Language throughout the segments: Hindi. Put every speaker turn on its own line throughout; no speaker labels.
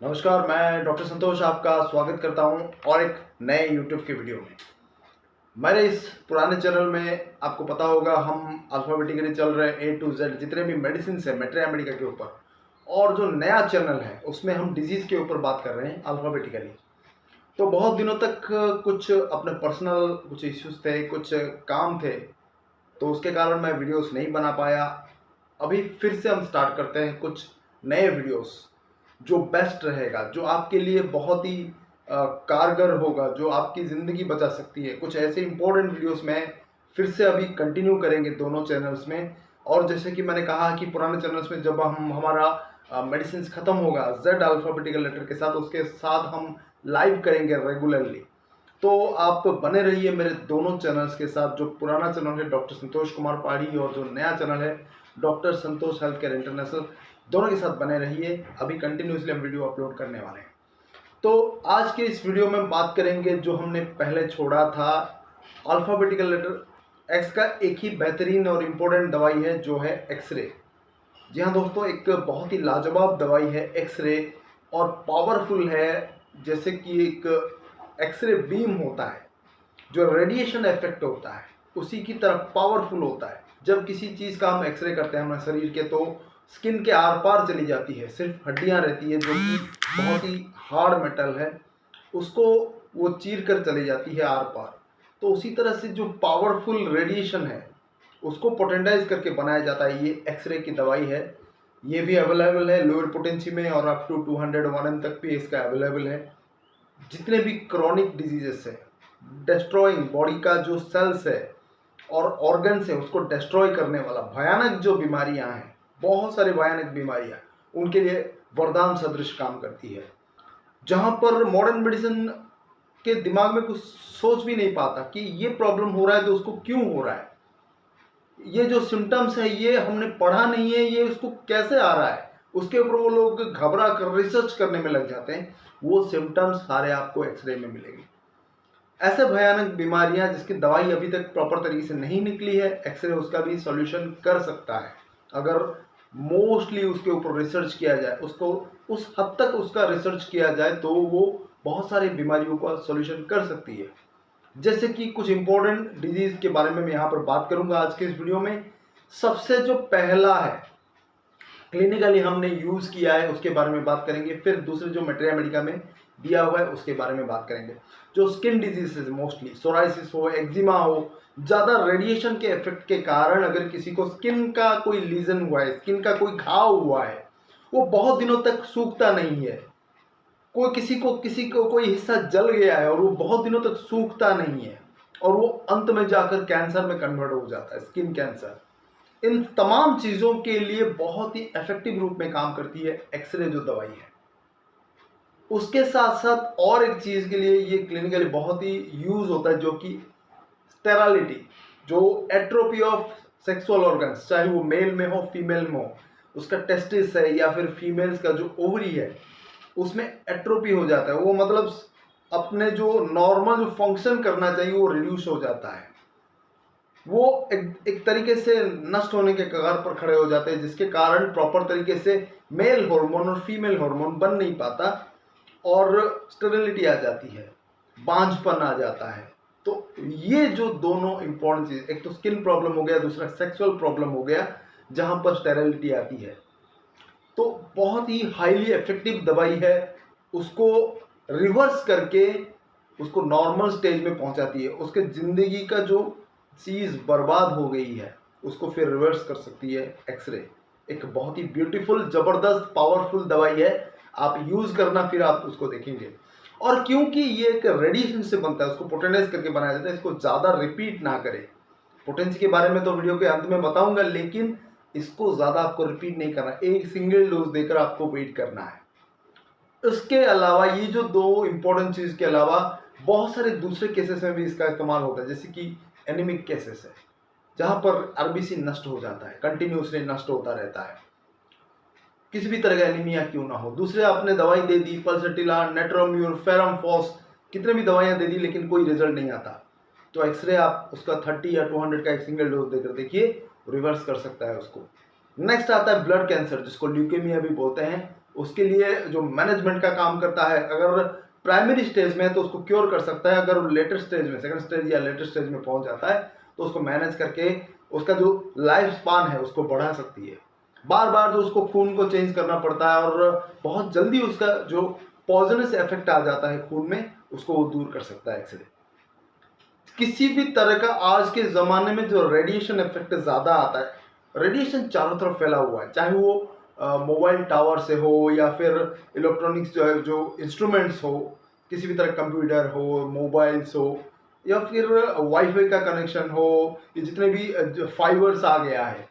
नमस्कार, मैं डॉक्टर संतोष आपका स्वागत करता हूं और एक नए YouTube के वीडियो में। मेरे इस पुराने चैनल में आपको पता होगा हम अल्फ़ाबेटिकली चल रहे हैं A to Z जितने भी मेडिसिन है मैट्रिया मेडिका के ऊपर, और जो नया चैनल है उसमें हम डिजीज़ के ऊपर बात कर रहे हैं अल्फ़ाबेटिकली। तो बहुत दिनों तक कुछ अपने पर्सनल कुछ इश्यूज़ थे, कुछ काम थे, तो उसके कारण मैं वीडियोज़ नहीं बना पाया। अभी फिर से हम स्टार्ट करते हैं कुछ नए वीडियोज़ जो बेस्ट रहेगा, जो आपके लिए बहुत ही कारगर होगा, जो आपकी ज़िंदगी बचा सकती है। कुछ ऐसे इंपॉर्टेंट वीडियोस में फिर से अभी कंटिन्यू करेंगे दोनों चैनल्स में। और जैसे कि मैंने कहा कि पुराने चैनल्स में जब हम हमारा मेडिसिन ख़त्म होगा जेड अल्फ़ाबेटिकल लेटर के साथ, उसके साथ हम लाइव करेंगे रेगुलरली। तो आप बने रहिए मेरे दोनों चैनल्स के साथ। जो पुराना चैनल है डॉक्टर संतोष कुमार पहाड़ी और जो नया चैनल है डॉक्टर संतोष हेल्थ केयर इंटरनेशनल, दोनों के साथ बने रहिए। अभी कंटिन्यूसली हम वीडियो अपलोड करने वाले हैं। तो आज के इस वीडियो में बात करेंगे जो हमने पहले छोड़ा था, अल्फ़ाबेटिकल लेटर एक्स का एक ही बेहतरीन और इम्पोर्टेंट दवाई है जो है एक्सरे। जी हाँ दोस्तों, एक बहुत ही लाजवाब दवाई है एक्सरे और पावरफुल है। जैसे कि एक एक्सरे बीम होता है, जो रेडिएशन इफेक्ट होता है, उसी की तरह पावरफुल होता है। जब किसी चीज़ का हम एक्सरे करते हैं हमारे शरीर के, तो स्किन के आर पार चली जाती है, सिर्फ हड्डियां रहती है जो कि बहुत ही हार्ड मेटल है, उसको वो चीर कर चली जाती है आर पार। तो उसी तरह से जो पावरफुल रेडिएशन है उसको पोटेंटाइज करके बनाया जाता है। ये एक्सरे की दवाई है। ये भी अवेलेबल है लोअर पोटेंसी में और अप टू 201 एम तक भी इसका अवेलेबल है। जितने भी क्रॉनिक डिजीजेस है, डिस्ट्रॉइंग बॉडी का जो सेल्स है और ऑर्गन्स है उसको डिस्ट्रॉय करने वाला भयानक जो बीमारियां हैं, बहुत सारी भयानक बीमारियां, उनके लिए वरदान सदृश काम करती है। जहां पर मॉडर्न मेडिसिन के दिमाग में कुछ सोच भी नहीं पाता कि ये प्रॉब्लम हो रहा है तो उसको क्यों हो रहा है, ये जो सिम्टम्स है ये हमने पढ़ा नहीं है, ये उसको कैसे आ रहा है, उसके ऊपर वो लोग घबरा कर रिसर्च करने में लग जाते हैं। वो सिम्टम्स सारे आपको एक्सरे में मिलेंगे। ऐसे भयानक बीमारियां जिसकी दवाई अभी तक प्रॉपर तरीके से नहीं निकली है, एक्सरे उसका भी सॉल्यूशन कर सकता है अगर मोस्टली उसके ऊपर रिसर्च किया जाए, उसको उस हद तक उसका रिसर्च किया जाए तो वो बहुत सारी बीमारियों का सॉल्यूशन कर सकती है। जैसे कि कुछ इंपॉर्टेंट डिजीज के बारे में मैं यहाँ पर बात करूंगा आज के इस वीडियो में। सबसे जो पहला है क्लिनिकली हमने यूज किया है उसके बारे में बात करेंगे, फिर दूसरे जो मैट्रिया मेडिका में दिया हुआ है उसके बारे में बात करेंगे। जो स्किन डिजीजेस मोस्टली सोराइसिस हो, एक्जिमा हो, ज़्यादा रेडिएशन के इफेक्ट के कारण अगर किसी को स्किन का कोई लीजन हुआ है, स्किन का कोई घाव हुआ है, वो बहुत दिनों तक सूखता नहीं है। कोई किसी को कोई हिस्सा जल गया है और वो बहुत दिनों तक सूखता नहीं है और वो अंत में जाकर कैंसर में कन्वर्ट हो जाता है, स्किन कैंसर। इन तमाम चीज़ों के लिए बहुत ही इफेक्टिव रूप में काम करती है एक्सरे जो दवाई है। उसके साथ साथ और एक चीज़ के लिए ये क्लिनिकली बहुत ही यूज होता है, जो कि स्टेरालिटी, जो एट्रोपी ऑफ सेक्सुअल ऑर्गन्स, चाहे वो मेल में हो फीमेल में हो, उसका टेस्टिस है या फिर फीमेल्स का जो ओवरी है उसमें एट्रोपी हो जाता है। वो मतलब अपने जो नॉर्मल जो फंक्शन करना चाहिए वो रिड्यूस हो जाता है। वो एक तरीके से नष्ट होने के कगार पर खड़े हो जाते हैं, जिसके कारण प्रॉपर तरीके से मेल हार्मोन और फीमेल हार्मोन बन नहीं पाता और स्टेरिलिटी आ जाती है, बांझपन आ जाता है। तो ये जो दोनों इंपॉर्टेंट चीज, एक तो स्किन प्रॉब्लम हो गया, दूसरा सेक्सुअल प्रॉब्लम हो गया जहां पर स्टेरिलिटी आती है, तो बहुत ही हाईली इफेक्टिव दवाई है। उसको रिवर्स करके उसको नॉर्मल स्टेज में पहुंचाती है। उसके ज़िंदगी का जो चीज़ बर्बाद हो गई है उसको फिर रिवर्स कर सकती है एक्सरे। एक बहुत ही ब्यूटीफुल, ज़बरदस्त, पावरफुल दवाई है। आप यूज़ करना, फिर आप उसको देखेंगे। और क्योंकि ये एक रेडिएशन से बनता है, उसको पोटेंटाइज करके बनाया जाता है, इसको ज़्यादा रिपीट ना करें। पोटेंसी के बारे में तो वीडियो के अंत में बताऊंगा, लेकिन इसको ज़्यादा आपको रिपीट नहीं करना, एक सिंगल डोज देकर आपको वेट करना है। इसके अलावा ये जो दो इंपॉर्टेंट चीज़ के अलावा बहुत सारे दूसरे केसेस में भी इसका इस्तेमाल होता है, जैसे कि एनीमिक केसेस है जहां पर आरबीसी नष्ट हो जाता है, कंटिन्यूसली नष्ट होता रहता है, किसी भी तरह का एनीमिया क्यों ना हो। दूसरे आपने दवाई दे दी, पल्सटिला, नेट्रोम्यूर, फेरमफॉस, कितने भी दवाइयां दे दी लेकिन कोई रिजल्ट नहीं आता, तो एक्सरे आप उसका 30 या 200 का एक सिंगल डोज देकर देखिए, रिवर्स कर सकता है उसको। नेक्स्ट आता है ब्लड कैंसर, जिसको ल्यूकेमिया भी बोलते हैं। उसके लिए जो मैनेजमेंट का काम करता है, अगर प्राइमरी स्टेज में है तो उसको क्योर कर सकता है, अगर वो लेटर स्टेज में, सेकंड स्टेज या लेटर स्टेज में पहुंच जाता है तो उसको मैनेज करके उसका जो लाइफ स्पान है उसको बढ़ा सकती है। बार बार जो उसको खून को चेंज करना पड़ता है और बहुत जल्दी उसका जो पॉइजनस इफेक्ट आ जाता है खून में, उसको वो दूर कर सकता है एक्सरे। किसी भी तरह का आज के ज़माने में जो रेडिएशन इफेक्ट ज़्यादा आता है, रेडिएशन चारों तरफ फैला हुआ है, चाहे वो मोबाइल टावर से हो या फिर इलेक्ट्रॉनिक्स जो है, जो इंस्ट्रूमेंट्स हो, किसी भी तरह कंप्यूटर हो, मोबाइल्स हो, या फिर वाईफाई का कनेक्शन हो, ये जितने भी जो फाइबर्स आ गया है,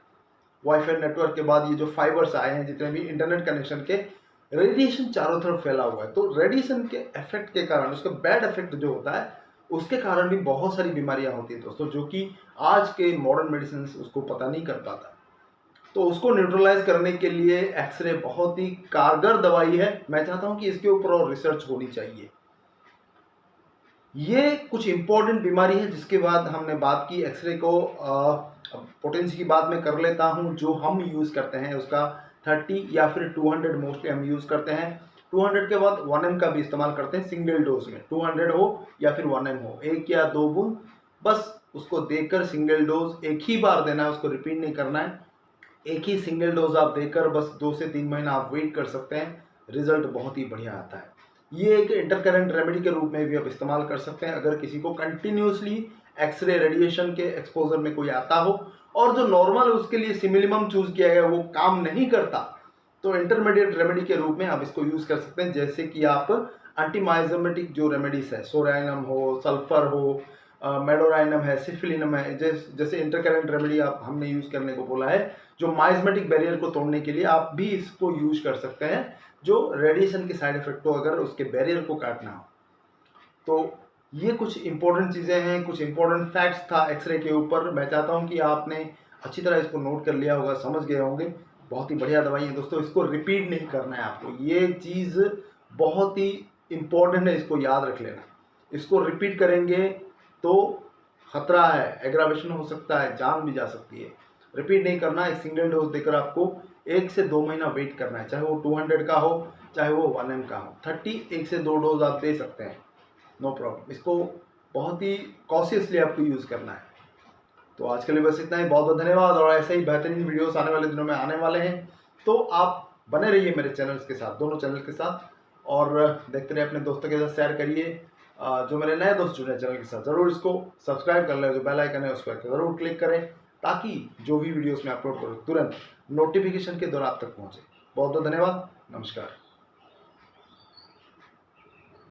वाईफाई नेटवर्क के बाद ये जो फाइबर्स आए हैं, जितने भी इंटरनेट कनेक्शन के, रेडिएशन चारों तरफ फैला हुआ है। तो रेडिएशन के इफेक्ट के कारण, उसका बैड इफेक्ट जो होता है, उसके कारण भी बहुत सारी बीमारियां होती हैं दोस्तों, जो कि आज के मॉडर्न मेडिसिन उसको पता नहीं कर पाता। तो उसको न्यूट्रलाइज करने के लिए एक्सरे बहुत ही कारगर दवाई है। मैं चाहता हूं कि इसके ऊपर और रिसर्च होनी चाहिए। ये कुछ इंपॉर्टेंट बीमारी है जिसके बाद हमने बात की एक्सरे को। पोटेंसी की बात मैं कर लेता हूं। जो हम यूज़ करते हैं उसका 30 या फिर 200 मोस्टली हम यूज़ करते हैं। 200 के बाद 1 m का भी इस्तेमाल करते हैं सिंगल डोज में। 200 हो या फिर 1 m हो, 1 या 2 बूंद बस उसको देकर सिंगल डोज एक ही बार देना है, उसको रिपीट नहीं करना है। एक ही सिंगल डोज आप देकर बस 2 से 3 महीना आप वेट कर सकते हैं, रिजल्ट बहुत ही बढ़िया आता है। ये एक इंटरकरेंट रेमेडी के रूप में भी आप इस्तेमाल कर सकते हैं अगर किसी को कंटिन्यूसली एक्सरे रेडिएशन के एक्सपोजर में कोई आता हो और जो नॉर्मल उसके लिए सिमिलिमम चूज किया गया वो काम नहीं करता, तो इंटरमीडिएट रेमेडी के रूप में आप इसको यूज कर सकते हैं। जैसे कि आप एंटीमाइजोमेटिक जो रेमेडीज है, सोराइनम हो, सल्फर हो, मेडोराइनम है, सिफिलिनम है, जैसे इंटरकरेंट रेमेडी आप हमने यूज करने को बोला है, जो माइजमेटिक बैरियर को तोड़ने के लिए आप भी इसको यूज कर सकते हैं, जो रेडिएशन के साइड इफेक्ट को अगर उसके बैरियर को काटना हो। तो ये कुछ इंपॉर्टेंट चीज़ें हैं, कुछ इंपॉर्टेंट फैक्ट्स था एक्सरे के ऊपर। मैं चाहता हूं कि आपने अच्छी तरह इसको नोट कर लिया होगा, समझ गए होंगे। बहुत ही बढ़िया दवाई है दोस्तों, इसको रिपीट नहीं करना है आपको। ये चीज़ बहुत ही इंपॉर्टेंट है, इसको याद रख लेना। इसको रिपीट करेंगे तो खतरा है, एग्रावेशन हो सकता है, जान भी जा सकती है। रिपीट नहीं करना, एक सिंगल डोज देकर आपको 1 से 2 महीना वेट करना है, चाहे वो 200 का हो चाहे वो 1 m का हो। 30 1 से 2 डोज आप दे सकते हैं, नो प्रॉब्लम। इसको बहुत ही कॉशियसली आपको यूज़ करना है। तो आज के लिए बस इतना ही। बहुत बहुत धन्यवाद। और ऐसे ही बेहतरीन वीडियोस आने वाले दिनों में आने वाले हैं, तो आप बने रहिए मेरे चैनल्स के साथ, दोनों चैनल के साथ, और देखते रहिए, अपने दोस्तों के साथ शेयर करिए। जो मेरे नए दोस्त जुड़े चैनल के साथ, ज़रूर इसको सब्सक्राइब कर लें, जो बेल आइकन है उस पर ज़रूर क्लिक करें, ताकि जो भी वीडियोस मैं अपलोड करूँ तुरंत नोटिफिकेशन के द्वारा आप तक पहुँचे। बहुत बहुत धन्यवाद। नमस्कार।